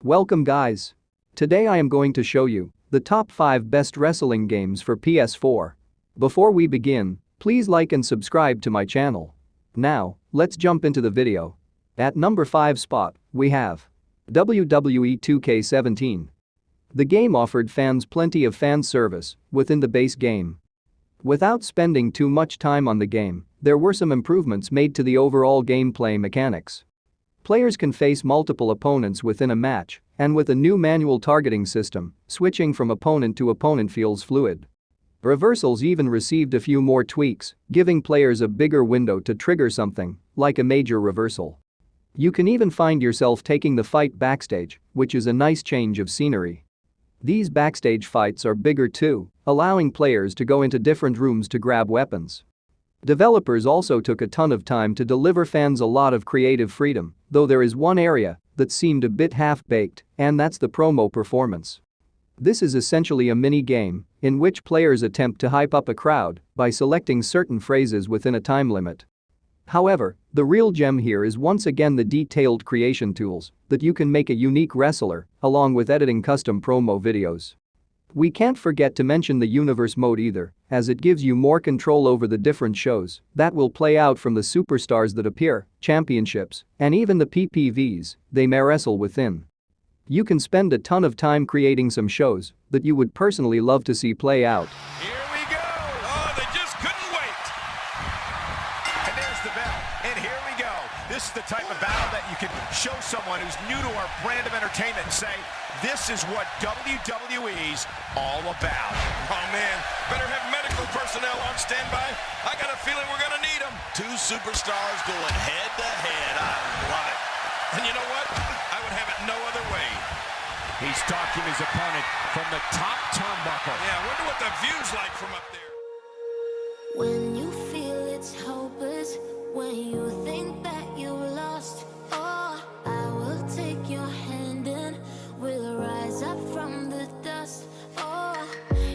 Welcome guys. Today I am going to show you the top 5 best wrestling games for PS4. Before we begin, please like and subscribe to my channel. Now, let's jump into the video. At number 5 spot, we have WWE 2K17. The game offered fans plenty of fan service within the base game. Without spending too much time on the game, there were some improvements made to the overall gameplay mechanics. Players can face multiple opponents within a match, and with a new manual targeting system, switching from opponent to opponent feels fluid. Reversals even received a few more tweaks, giving players a bigger window to trigger something, like a major reversal. You can even find yourself taking the fight backstage, which is a nice change of scenery. These backstage fights are bigger too, allowing players to go into different rooms to grab weapons. Developers also took a ton of time to deliver fans a lot of creative freedom, though there is one area that seemed a bit half-baked, and that's the promo performance. This is essentially a mini-game in which players attempt to hype up a crowd by selecting certain phrases within a time limit. However, the real gem here is once again the detailed creation tools that you can make a unique wrestler along with editing custom promo videos. We can't forget to mention the universe mode either, as it gives you more control over the different shows that will play out, from the superstars that appear, championships, and even the PPVs they may wrestle within. You can spend a ton of time creating some shows that you would personally love to see play out. Here we go! Oh, they just couldn't wait! And there's the bell, and here we go. This is the type of battle that you can show someone who's new to our brand of entertainment and say, this is what WWE's all about. Oh man, better have medical personnel on standby. I got a feeling we're gonna need them. Two superstars going head to head. I love it. And you know what? I would have it no other way. He's stalking his opponent from the top turnbuckle. Yeah, I wonder what the view's like from up there. When you feel it's hopeless, when you think that you lost, oh, I will take your hand and we'll rise up from the dust. Oh,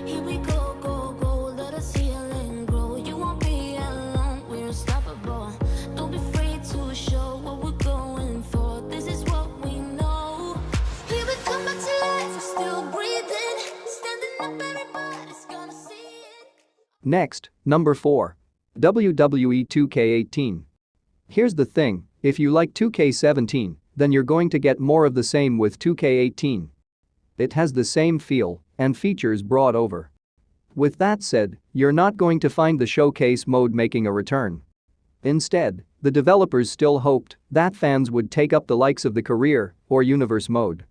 here we go, go, go, let us heal and grow. You won't be alone, we're unstoppable. Don't be afraid to show what we're going for. This is what we know. Here we come back to life, we're still breathing. Standing up, everybody's gonna see it. Next, number 4. WWE 2K18. Here's the thing, if you like 2K17, then you're going to get more of the same with 2K18. It has the same feel and features brought over. With that said, you're not going to find the showcase mode making a return. Instead, the developers still hoped that fans would take up the likes of the career or universe mode.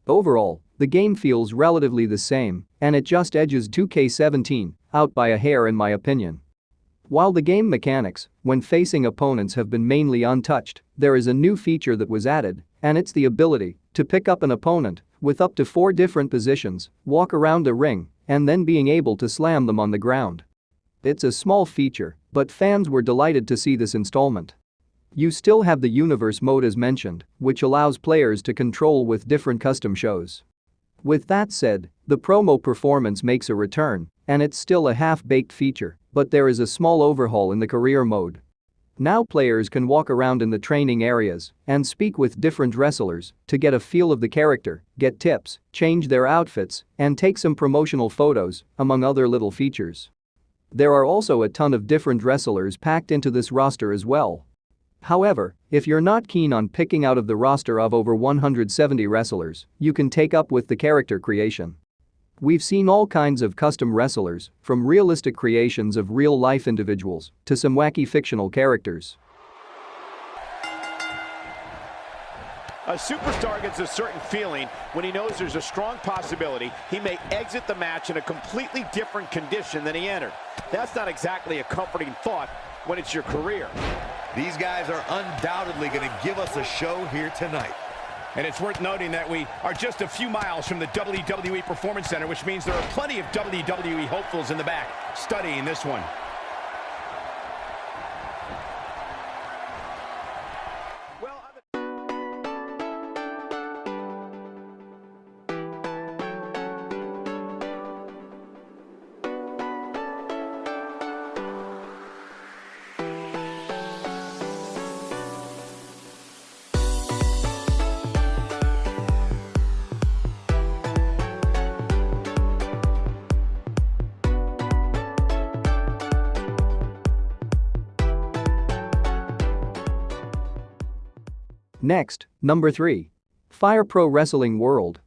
Overall, the game feels relatively the same, and it just edges 2K17 out by a hair in my opinion. While the game mechanics, when facing opponents, have been mainly untouched, there is a new feature that was added, and it's the ability to pick up an opponent with up to 4 different positions, walk around the ring, and then being able to slam them on the ground. It's a small feature, but fans were delighted to see this installment. You still have the universe mode as mentioned, which allows players to control with different custom shows. With that said, the promo performance makes a return, and it's still a half-baked feature, but there is a small overhaul in the career mode. Now players can walk around in the training areas and speak with different wrestlers to get a feel of the character, get tips, change their outfits, and take some promotional photos, among other little features. There are also a ton of different wrestlers packed into this roster as well. However, if you're not keen on picking out of the roster of over 170 wrestlers, you can take up with the character creation. We've seen all kinds of custom wrestlers, from realistic creations of real-life individuals to some wacky fictional characters. A superstar gets a certain feeling when he knows there's a strong possibility he may exit the match in a completely different condition than he entered. That's not exactly a comforting thought when it's your career. These guys are undoubtedly going to give us a show here tonight. And it's worth noting that we are just a few miles from the WWE Performance Center, which means there are plenty of WWE hopefuls in the back studying this one. Next, number 3. Fire Pro Wrestling World.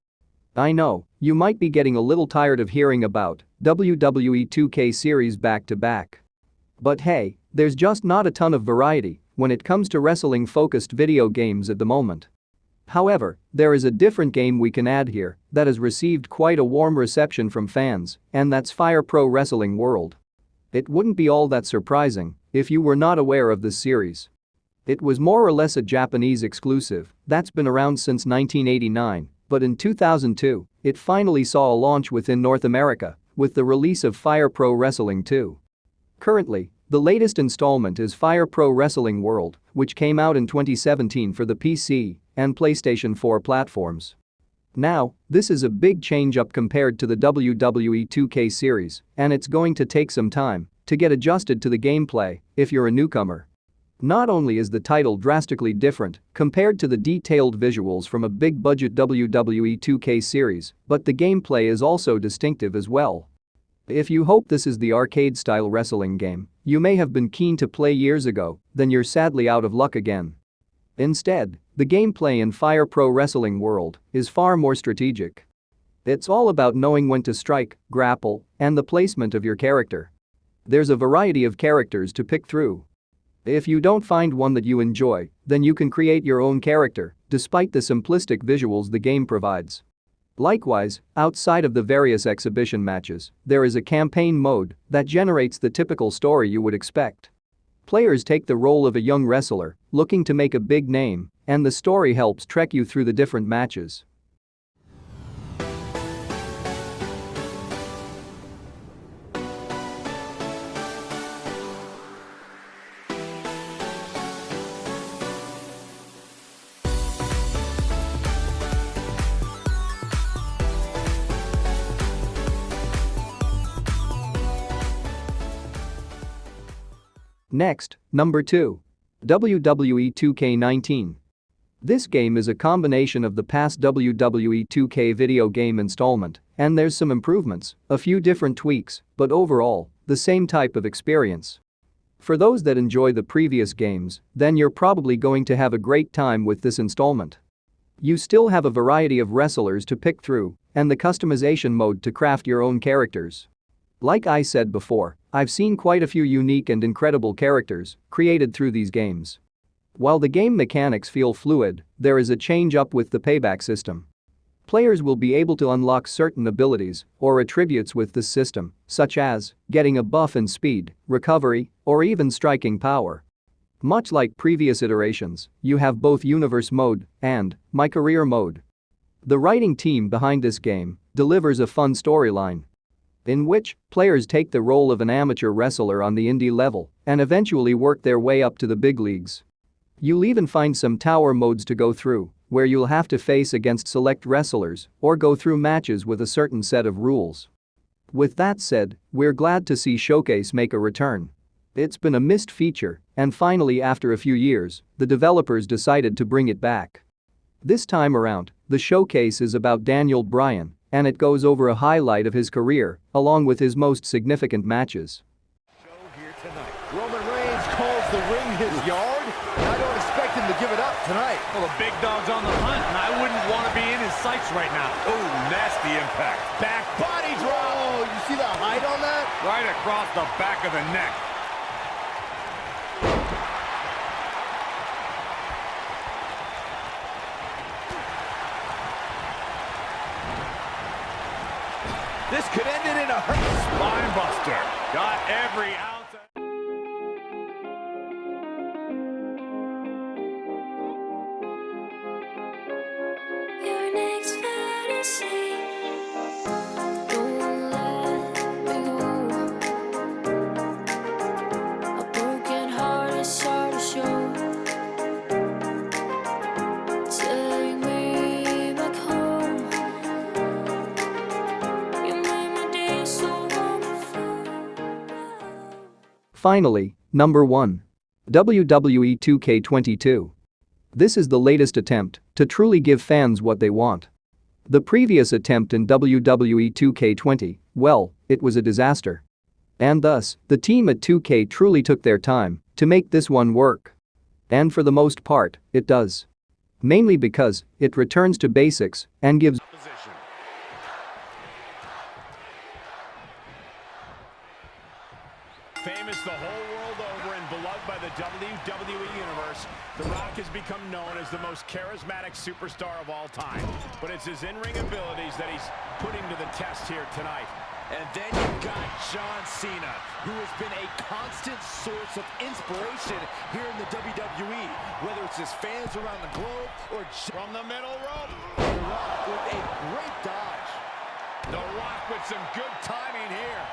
I know, you might be getting a little tired of hearing about WWE 2K series back-to-back. But hey, there's just not a ton of variety when it comes to wrestling-focused video games at the moment. However, there is a different game we can add here that has received quite a warm reception from fans, and that's Fire Pro Wrestling World. It wouldn't be all that surprising if you were not aware of this series. It was more or less a Japanese exclusive that's been around since 1989, but in 2002, it finally saw a launch within North America with the release of Fire Pro Wrestling 2. Currently, the latest installment is Fire Pro Wrestling World, which came out in 2017 for the PC and PlayStation 4 platforms. Now, this is a big change up compared to the WWE 2K series, and it's going to take some time to get adjusted to the gameplay if you're a newcomer. Not only is the title drastically different compared to the detailed visuals from a big-budget WWE 2K series, but the gameplay is also distinctive as well. If you hope this is the arcade-style wrestling game you may have been keen to play years ago, then you're sadly out of luck again. Instead, the gameplay in Fire Pro Wrestling World is far more strategic. It's all about knowing when to strike, grapple, and the placement of your character. There's a variety of characters to pick through. If you don't find one that you enjoy, then you can create your own character, despite the simplistic visuals the game provides. Likewise, outside of the various exhibition matches, there is a campaign mode that generates the typical story you would expect. Players take the role of a young wrestler looking to make a big name, and the story helps trek you through the different matches. Next, number 2. WWE 2K19. This game is a combination of the past WWE 2K video game installment, and there's some improvements, a few different tweaks, but overall, the same type of experience. For those that enjoy the previous games, then you're probably going to have a great time with this installment. You still have a variety of wrestlers to pick through, and the customization mode to craft your own characters. Like I said before, I've seen quite a few unique and incredible characters created through these games. While the game mechanics feel fluid, there is a change-up with the payback system. Players will be able to unlock certain abilities or attributes with this system, such as getting a buff in speed, recovery, or even striking power. Much like previous iterations, you have both Universe Mode and My Career Mode. The writing team behind this game delivers a fun storyline in which players take the role of an amateur wrestler on the indie level and eventually work their way up to the big leagues. You'll even find some tower modes to go through, where you'll have to face against select wrestlers or go through matches with a certain set of rules. With that said, we're glad to see Showcase make a return. It's been a missed feature, and finally after a few years, the developers decided to bring it back. This time around, the Showcase is about Daniel Bryan, and it goes over a highlight of his career, along with his most significant matches. Here tonight. Roman Reigns calls the ring his yard. I don't expect him to give it up tonight. Well, the big dog's on the hunt, and I wouldn't want to be in his sights right now. Oh, nasty impact. Back body drop. Oh, you see the height on that? Right across the back of the neck. This could end it in a hurry. Spine buster. Got every ounce of... Your next fantasy. Don't let me go. A broken heart is hard to show. Take me back home. You made my day so wonderful. Finally, number 1. WWE 2K22. This is the latest attempt to truly give fans what they want. The previous attempt in WWE 2K20, well, it was a disaster. And thus, the team at 2K truly took their time to make this one work. And for the most part, it does. Mainly because it returns to basics and gives Position. Famous the whole world over and beloved by the WWE Universe, The Rock has become known as the most charismatic superstar of all time. But it's his in-ring abilities that he's putting to the test here tonight. And then you've got John Cena, who has been a constant source of inspiration here in the WWE, whether it's his fans around the globe or From the middle rope, The Rock with a great dodge. The Rock with some good timing here.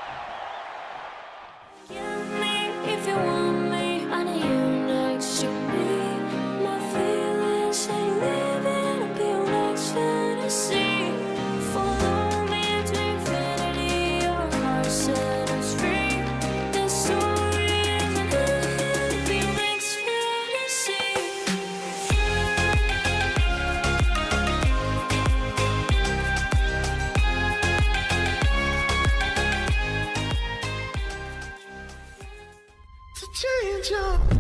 Give me if you want me. I need you next to me. My feelings ain't living a pure next fantasy. Follow me to infinity. Your heart set us free. This story isn't ending. A pure next fantasy. To change up.